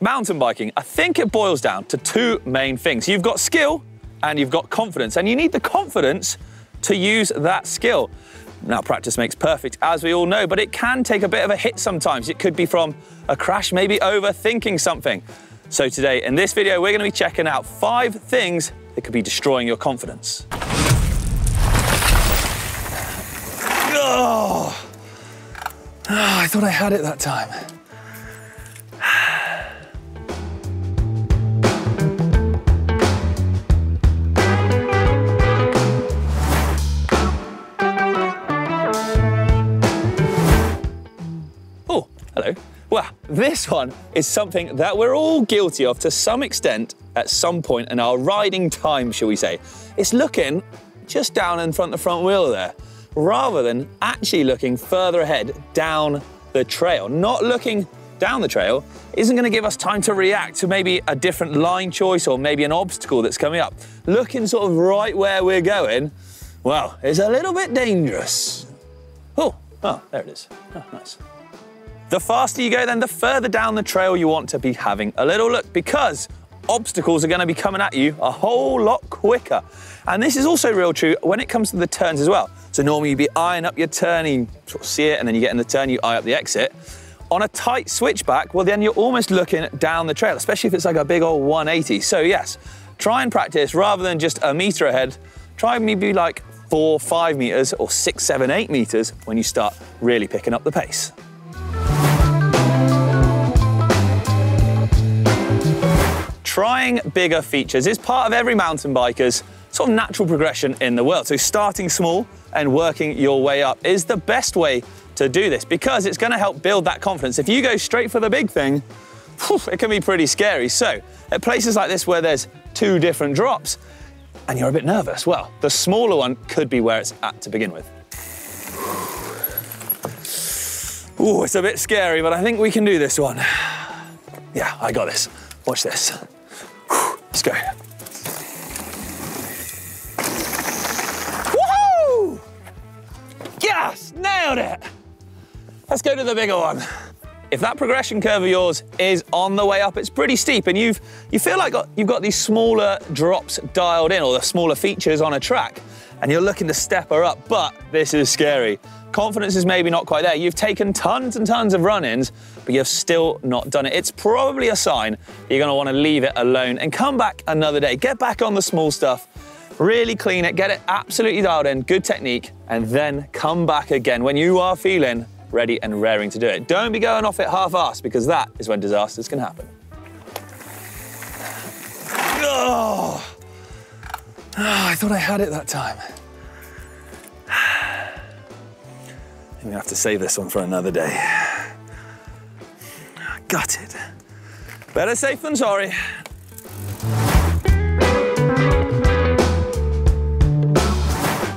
mountain biking, I think it boils down to two main things. You've got skill and you've got confidence, and you need the confidence to use that skill. Now, practice makes perfect, as we all know, but it can take a bit of a hit sometimes. It could be from a crash, maybe overthinking something. So today, in this video, we're gonna be checking out 5 things that could be destroying your confidence. Oh, I thought I had it that time. Oh, hello. Well, this one is something that we're all guilty of to some extent at some point in our riding time, shall we say. It's looking just down in front of the front wheel there, rather than actually looking further ahead down the trail. Not looking down the trail isn't going to give us time to react to maybe a different line choice or maybe an obstacle that's coming up. Looking sort of right where we're going, well, it's a little bit dangerous. Oh, there it is. Oh, nice. The faster you go, then the further down the trail you want to be having a little look, because obstacles are going to be coming at you a whole lot quicker. And this is also real true when it comes to the turns as well. So normally you'd be eyeing up your turn, you sort of see it, and then you get in the turn, you eye up the exit. On a tight switchback, well, then you're almost looking down the trail, especially if it's like a big old 180. So yes, try and practice rather than just a meter ahead. Try maybe like 4, 5 meters or 6, 7, 8 meters when you start really picking up the pace. Trying bigger features is part of every mountain biker's sort of natural progression in the world. So starting small and working your way up is the best way to do this, because it's going to help build that confidence. If you go straight for the big thing, it can be pretty scary. So at places like this where there's 2 different drops and you're a bit nervous, well, the smaller one could be where it's at to begin with. Ooh, it's a bit scary, but I think we can do this one. Yeah, I got this. Watch this. Let's go. Woohoo! Yes, nailed it. Let's go to the bigger one. If that progression curve of yours is on the way up, it's pretty steep, and you feel like you've got these smaller drops dialed in, or the smaller features on a track, and you're looking to step her up, but this is scary. Confidence is maybe not quite there. You've taken tons and tons of run-ins, but you've still not done it. It's probably a sign that you're gonna wanna leave it alone and come back another day. Get back on the small stuff, really clean it, get it absolutely dialed in, good technique, and then come back again when you are feeling ready and raring to do it. Don't be going off it half-assed, because that is when disasters can happen. Oh, I thought I had it that time. I'm gonna have to save this one for another day. Gutted. Better safe than sorry.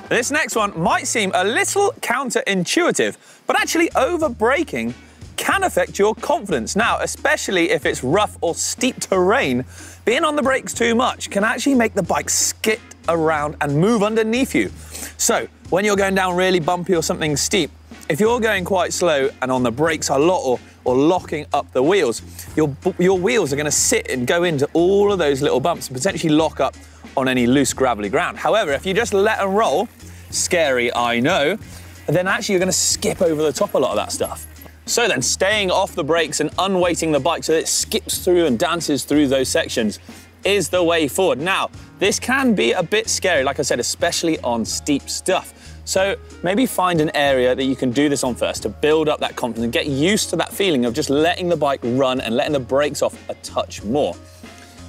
This next one might seem a little counterintuitive, but actually over-braking can affect your confidence. Now, especially if it's rough or steep terrain, being on the brakes too much can actually make the bike skid around and move underneath you. So when you're going down really bumpy or something steep, if you're going quite slow and on the brakes a lot or locking up the wheels, your wheels are going to sit and go into all of those little bumps and potentially lock up on any loose gravelly ground. However, if you just let them roll, scary, I know, then actually you're going to skip over the top a lot of that stuff. So then staying off the brakes and unweighting the bike so that it skips through and dances through those sections is the way forward. Now, this can be a bit scary, like I said, especially on steep stuff. So maybe find an area that you can do this on first to build up that confidence and get used to that feeling of just letting the bike run and letting the brakes off a touch more.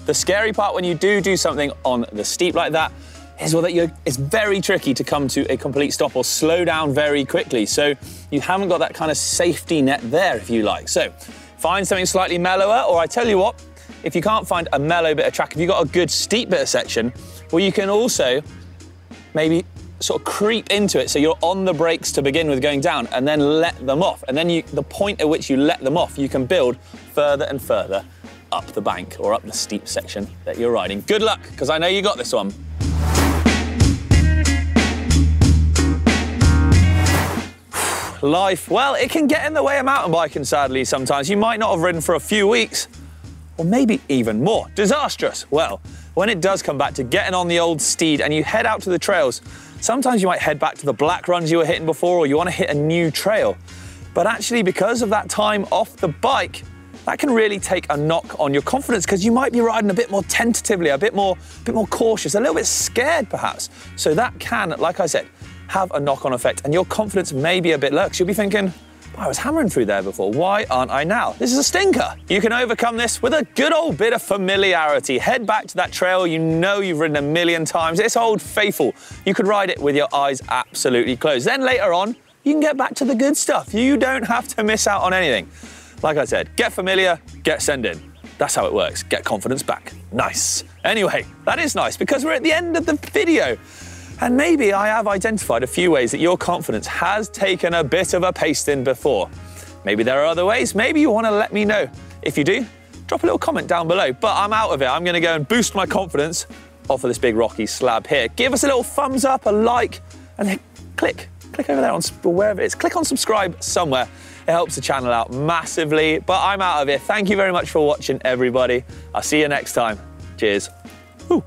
The scary part when you do something on the steep like that is that it's very tricky to come to a complete stop or slow down very quickly. So you haven't got that kind of safety net there, if you like. So find something slightly mellower, or I tell you what, if you can't find a mellow bit of track, if you've got a good steep bit of section, well, you can also maybe sort of creep into it so you're on the brakes to begin with going down, and then let them off. And then the point at which you let them off, you can build further and further up the bank or up the steep section that you're riding. Good luck, because I know you got this one. Life, well, it can get in the way of mountain biking, sadly, sometimes. You might not have ridden for a few weeks, or maybe even more. Disastrous. Well, when it does come back to getting on the old steed and you head out to the trails, sometimes you might head back to the black runs you were hitting before, or you want to hit a new trail. But actually, because of that time off the bike, that can really take a knock on your confidence, because you might be riding a bit more tentatively, a bit more cautious, a little bit scared perhaps. So that can, like I said, have a knock-on effect, and your confidence may be a bit low, because you'll be thinking, I was hammering through there before, why aren't I now? This is a stinker. You can overcome this with a good old bit of familiarity. Head back to that trail you know you've ridden a million times. It's old faithful. You could ride it with your eyes absolutely closed. Then later on, you can get back to the good stuff. You don't have to miss out on anything. Like I said, get familiar, get send in. That's how it works. Get confidence back. Nice. Anyway, that is nice, because we're at the end of the video. And maybe I have identified a few ways that your confidence has taken a bit of a pasting before. Maybe there are other ways. Maybe you want to let me know. If you do, drop a little comment down below. But I'm out of it. I'm going to go and boost my confidence off of this big rocky slab here. Give us a little thumbs up, a like, and then click over there on wherever it is. Click on subscribe somewhere. It helps the channel out massively. But I'm out of here. Thank you very much for watching, everybody. I'll see you next time. Cheers. Woo.